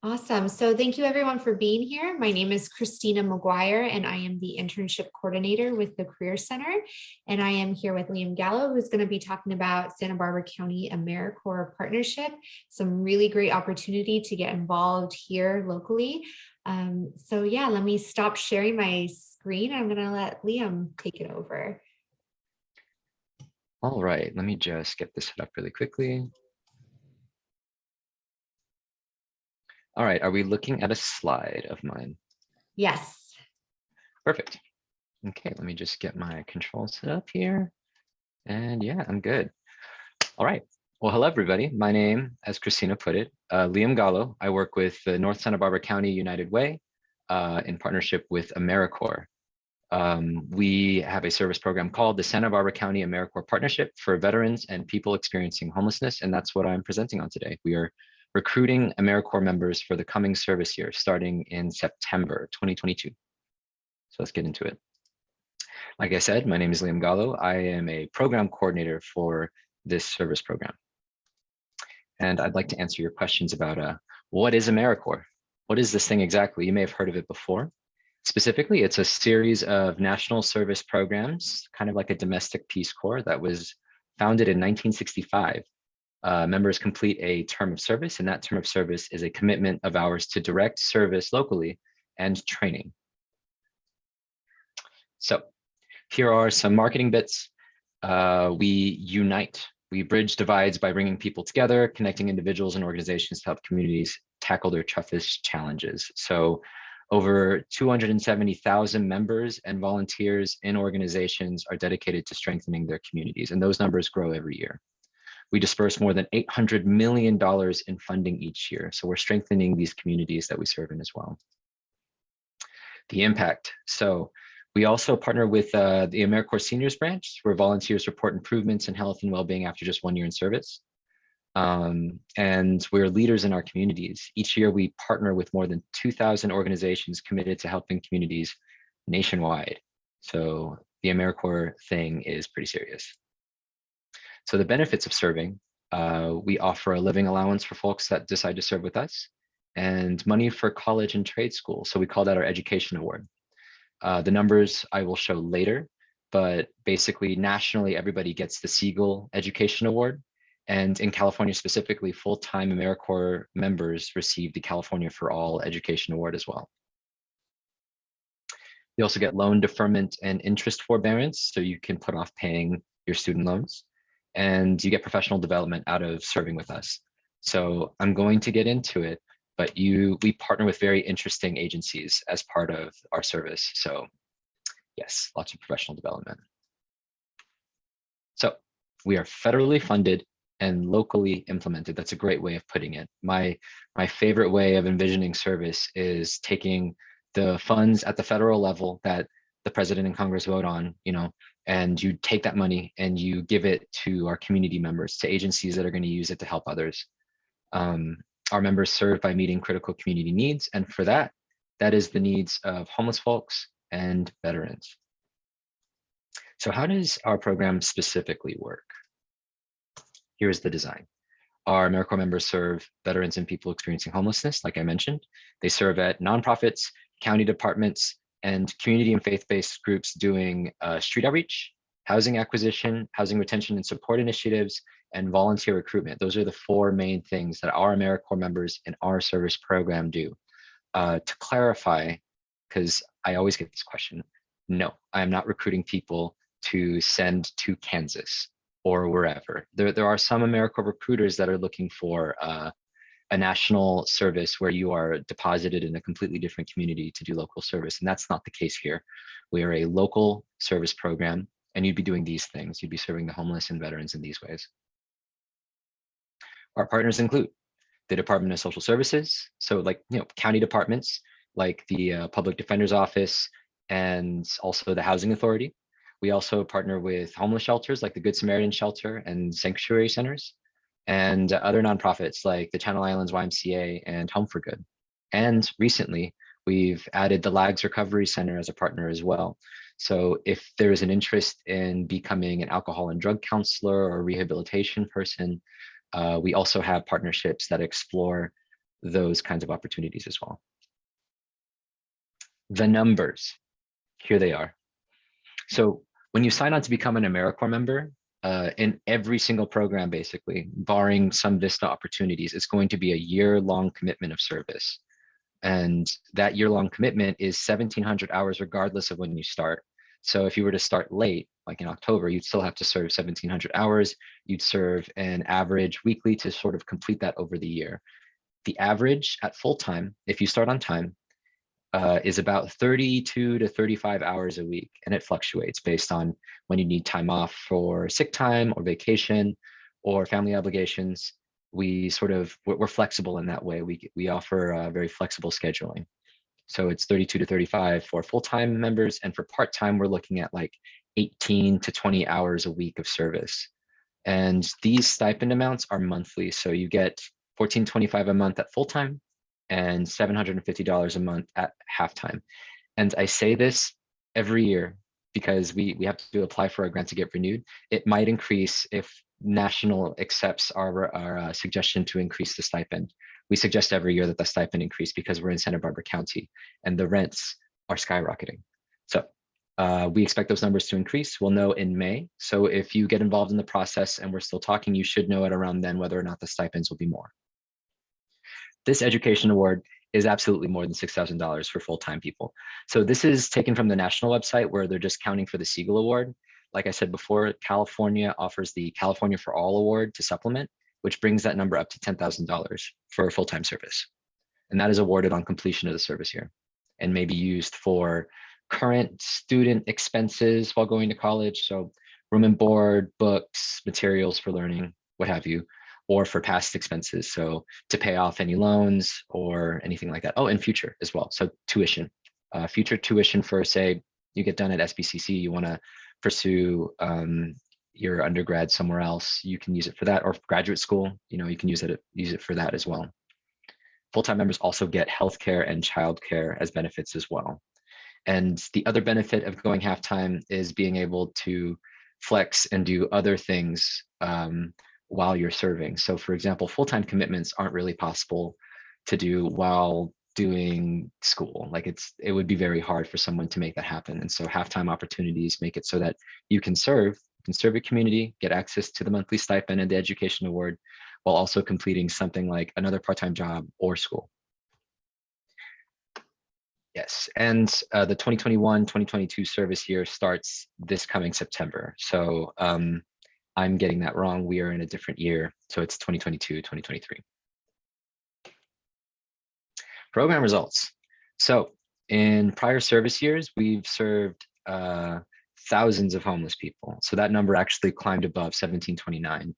Awesome. So thank you everyone for being here. My name is Christina McGuire and I am the internship coordinator with the Career Center. And I am here with Liam Gallo, who's going to be talking about Santa Barbara County AmeriCorps partnership, some really great opportunity to get involved here locally. So yeah, let me stop sharing my screen. I'm going to let Liam take it over. All right, let me just get this set up really quickly. All right, are we looking at a slide of mine? Yes. Perfect. Okay, let me just get my controls set up here. And yeah, I'm good. All right. Well, hello, everybody. My name, as Christina put it, Liam Gallo. I work with the North Santa Barbara County United Way in partnership with AmeriCorps. We have a service program called the Santa Barbara County AmeriCorps Partnership for veterans and people experiencing homelessness, and that's what I'm presenting on today. We are recruiting AmeriCorps members for the coming service year, starting in September 2022. So let's get into it. Like I said, my name is Liam Gallo. I am a program coordinator for this service program. And I'd like to answer your questions about what is AmeriCorps? What is this thing exactly? You may have heard of it before. Specifically, it's a series of national service programs, kind of like a domestic Peace Corps that was founded in 1965. Members complete a term of service, and that term of service is a commitment of ours to direct service locally and training. So here are some marketing bits. We unite. We bridge divides by bringing people together, connecting individuals and organizations to help communities tackle their toughest challenges. So over 270,000 members and volunteers in organizations are dedicated to strengthening their communities, and those numbers grow every year. We disperse more than $800 million in funding each year, so we're strengthening these communities that we serve in as well. The impact. So we also partner with the AmeriCorps Seniors Branch, where volunteers report improvements in health and well-being after just 1 year in service. And we're leaders in our communities. Each year, we partner with more than 2,000 organizations committed to helping communities nationwide. So the AmeriCorps thing is pretty serious. So the benefits of serving, we offer a living allowance for folks that decide to serve with us, and money for college and trade school. So we call that our education award. The numbers I will show later, but basically nationally, everybody gets the Siegel Education Award. And in California specifically, full-time AmeriCorps members receive the California for All Education Award as well. You also get loan deferment and interest forbearance, so you can put off paying your student loans. And you get professional development out of serving with us. So I'm going to get into it, but we partner with very interesting agencies as part of our service. So yes, lots of professional development. So we are federally funded and locally implemented. That's a great way of putting it. My favorite way of envisioning service is taking the funds at the federal level that the president and Congress vote on, and you take that money and you give it to our community members, to agencies that are going to use it to help others. Our members serve by meeting critical community needs, and for that is the needs of homeless folks and veterans. So how does our program specifically work? Here's the design. Our AmeriCorps members serve veterans and people experiencing homelessness, like I mentioned. They serve at nonprofits, county departments, and community and faith-based groups doing street outreach, housing acquisition, housing retention and support initiatives, and volunteer recruitment. Those are the four main things that our AmeriCorps members in our service program do. To clarify, because I always get this question, no, I am not recruiting people to send to Kansas or wherever. There are some AmeriCorps recruiters that are looking for a national service where you are deposited in a completely different community to do local service. And that's not the case here. We are a local service program, and you'd be doing these things. You'd be serving the homeless and veterans in these ways. Our partners include the Department of Social Services. So county departments like the Public Defender's Office and also the Housing Authority. We also partner with homeless shelters like the Good Samaritan Shelter and sanctuary centers, and other nonprofits like the Channel Islands YMCA and Home for Good. And recently, we've added the LAGS Recovery Center as a partner as well. So if there is an interest in becoming an alcohol and drug counselor or rehabilitation person, we also have partnerships that explore those kinds of opportunities as well. The numbers, here they are. So when you sign on to become an AmeriCorps member, in every single program, basically, barring some VISTA opportunities, it's going to be a year-long commitment of service. And that year-long commitment is 1,700 hours regardless of when you start. So if you were to start late, like in October, you'd still have to serve 1,700 hours. You'd serve an average weekly to sort of complete that over the year. The average at full time, if you start on time, is about 32 to 35 hours a week, and it fluctuates based on when you need time off for sick time or vacation or family obligations. We're flexible in that way. We offer very flexible scheduling. So it's 32 to 35 for full-time members, and for part-time, we're looking at like 18 to 20 hours a week of service. And these stipend amounts are monthly. So you get $14.25 a month at full-time and $750 a month at halftime. And I say this every year because we have to apply for a grant to get renewed. It might increase if national accepts our suggestion to increase the stipend. We suggest every year that the stipend increase because we're in Santa Barbara County and the rents are skyrocketing. So we expect those numbers to increase. We'll know in May. So if you get involved in the process and we're still talking, you should know it around then whether or not the stipends will be more. This education award is absolutely more than $6,000 for full-time people. So this is taken from the national website where they're just counting for the Siegel Award. Like I said before, California offers the California for All Award to supplement, which brings that number up to $10,000 for full-time service. And that is awarded on completion of the service year and may be used for current student expenses while going to college. So room and board, books, materials for learning, what have you, or for past expenses. So to pay off any loans or anything like that. Oh, and future as well. So tuition, future tuition for, say, you get done at SBCC, you want to pursue your undergrad somewhere else, you can use it for that, or graduate school, you can use it for that as well. Full-time members also get healthcare and childcare as benefits as well. And the other benefit of going half-time is being able to flex and do other things while you're serving. So for example, full-time commitments aren't really possible to do while doing school. Like it would be very hard for someone to make that happen. And so half-time opportunities make it so that you can serve your community, get access to the monthly stipend and the education award, while also completing something like another part-time job or school. Yes, and the 2021-2022 service year starts this coming September. So I'm getting that wrong. We are in a different year. So it's 2022-2023. Program results. So in prior service years, we've served thousands of homeless people. So that number actually climbed above 1,729.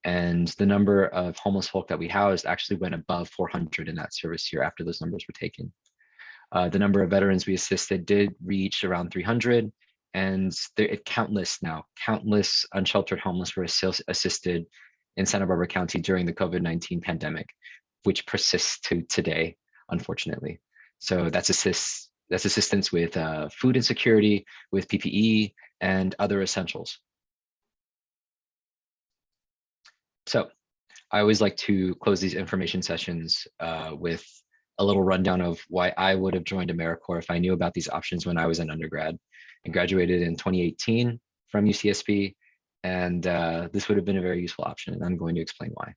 And the number of homeless folk that we housed actually went above 400 in that service year after those numbers were taken. The number of veterans we assisted did reach around 300, and countless unsheltered homeless were assisted in Santa Barbara County during the COVID-19 pandemic, which persists to today, unfortunately. So that's assistance with food insecurity, with PPE, and other essentials. So I always like to close these information sessions with a little rundown of why I would have joined AmeriCorps if I knew about these options when I was an undergrad. I graduated in 2018 from UCSB, and this would have been a very useful option, and I'm going to explain why.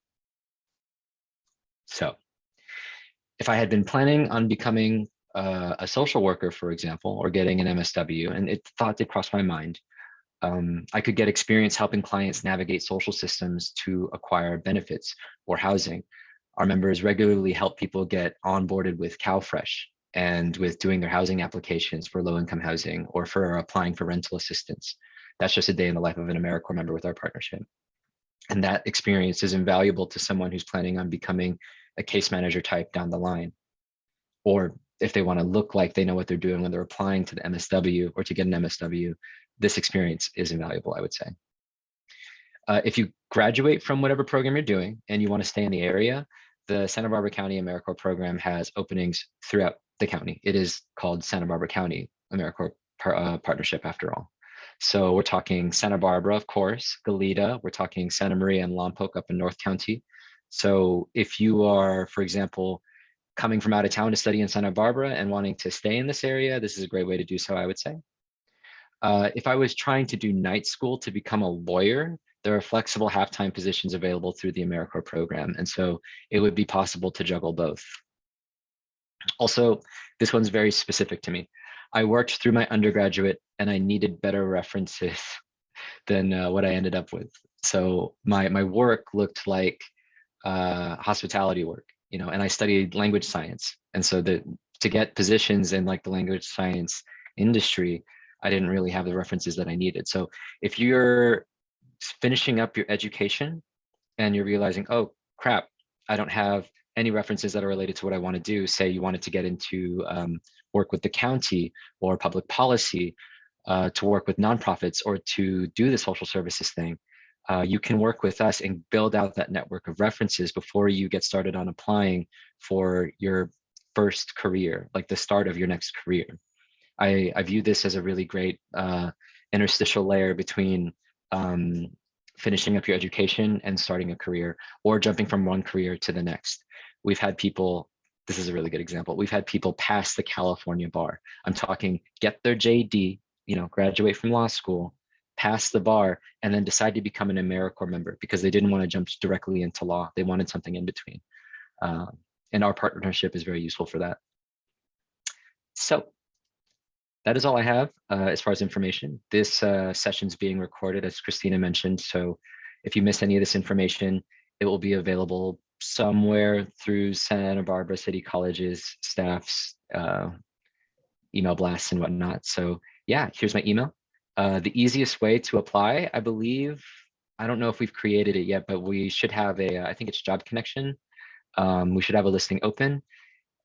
So if I had been planning on becoming a social worker, for example, or getting an MSW, and thought did cross my mind, I could get experience helping clients navigate social systems to acquire benefits or housing. Our members regularly help people get onboarded with CalFresh and with doing their housing applications for low-income housing or for applying for rental assistance. That's just a day in the life of an AmeriCorps member with our partnership. And that experience is invaluable to someone who's planning on becoming a case manager type down the line. Or if they want to look like they know what they're doing when they're applying to the MSW or to get an MSW, this experience is invaluable, I would say. If you graduate from whatever program you're doing and you want to stay in the area, the Santa Barbara County AmeriCorps program has openings throughout the county. It is called Santa Barbara County AmeriCorps partnership after all. So we're talking Santa Barbara, of course, Goleta, we're talking Santa Maria and Lompoc up in North County. So if you are, for example, coming from out of town to study in Santa Barbara and wanting to stay in this area, this is a great way to do so, I would say. If I was trying to do night school to become a lawyer, there are flexible half-time positions available through the AmeriCorps program. And so it would be possible to juggle both. Also, this one's very specific to me. I worked through my undergraduate and I needed better references than what I ended up with. So my work looked like hospitality work, and I studied language science. And so to get positions in like the language science industry, I didn't really have the references that I needed. So if you're finishing up your education and you're realizing, oh crap, I don't have any references that are related to what I want to do. Say you wanted to get into work with the county or public policy, to work with nonprofits or to do the social services thing, you can work with us and build out that network of references before you get started on applying for your first career, like the start of your next career. I view this as a really great interstitial layer between finishing up your education and starting a career, or jumping from one career to the next. We've had people, this is a really good example, we've had people pass the California bar. I'm talking get their JD, graduate from law school, pass the bar, and then decide to become an AmeriCorps member because they didn't want to jump directly into law. They wanted something in between. And our partnership is very useful for that. So that is all I have as far as information. This session's being recorded, as Christina mentioned. So if you miss any of this information, it will be available somewhere through Santa Barbara City College's staff's email blasts and whatnot. So yeah, here's my email. The easiest way to apply, I believe, I don't know if we've created it yet, but we should have I think it's Job Connection. We should have a listing open.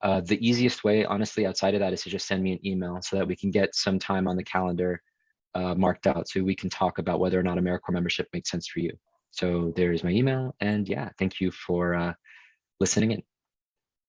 The easiest way, honestly, outside of that is to just send me an email so that we can get some time on the calendar marked out so we can talk about whether or not AmeriCorps membership makes sense for you. So there's my email. And yeah, thank you for listening in.